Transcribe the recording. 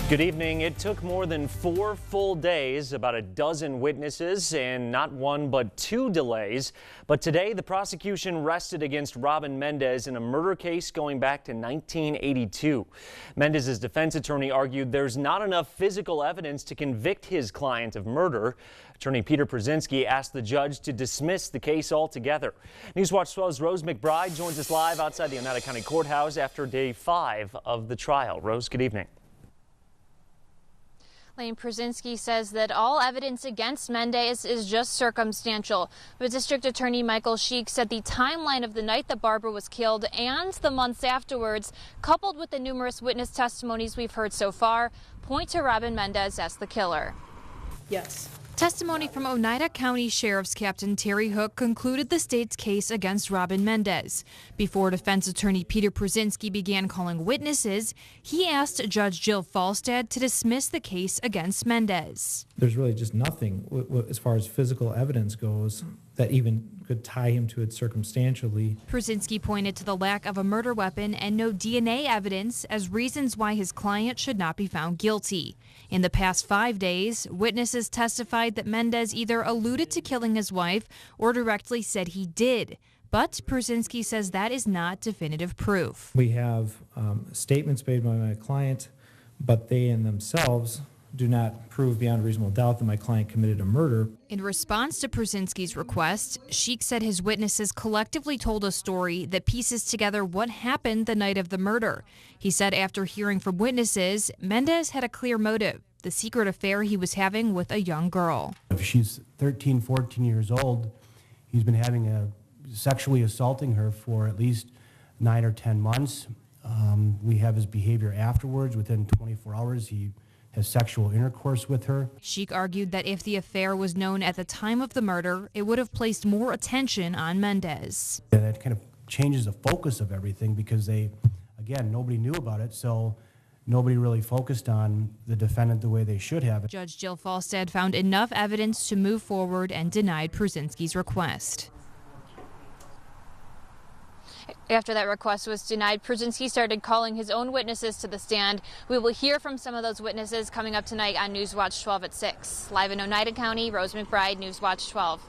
Good evening. It took more than 4 full days, about a dozen witnesses, and not one but 2 delays. But today, the prosecution rested against Robin Mendez in a murder case going back to 1982. Mendez's defense attorney argued there's not enough physical evidence to convict his client of murder. Attorney Peter Przinski asked the judge to dismiss the case altogether. Newswatch 12's Rose McBride joins us live outside the Oneida County Courthouse after day 5 of the trial. Rose, good evening. Lane Przinski says that all evidence against Mendez is just circumstantial. But District Attorney Michael Sheik said the timeline of the night that Barbara was killed and the months afterwards, coupled with the numerous witness testimonies we've heard so far, point to Robin Mendez as the killer. Yes. Testimony from Oneida County Sheriff's Captain Terry Hook concluded the state's case against Robin Mendez. Before defense attorney Peter Przinski began calling witnesses, he asked Judge Jill Falstad to dismiss the case against Mendez. There's really just nothing as far as physical evidence goes that even could tie him to it circumstantially. Przinski pointed to the lack of a murder weapon and no DNA evidence as reasons why his client should not be found guilty. In the past 5 days, witnesses testified that Mendez either alluded to killing his wife or directly said he did. But Przinski says that is not definitive proof. We have statements made by my client, but they in themselves do not prove beyond reasonable doubt that my client committed a murder. In response to Przinski's request, Sheik said his witnesses collectively told a story that pieces together what happened the night of the murder. He said after hearing from witnesses, Mendez had a clear motive, the secret affair he was having with a young girl. If she's 13, 14 years old, he's been sexually assaulting her for at least 9 or 10 months. We have his behavior afterwards. Within 24 hours, he has sexual intercourse with her. Sheik argued that if the affair was known at the time of the murder, it would have placed more attention on Mendez. That kind of changes the focus of everything because nobody knew about it, so nobody really focused on the defendant the way they should have. Judge Jill Falstad found enough evidence to move forward and denied Przinski's request. After that request was denied, Przinski started calling his own witnesses to the stand. We will hear from some of those witnesses coming up tonight on Newswatch 12 at 6. Live in Oneida County, Rose McBride, Newswatch 12.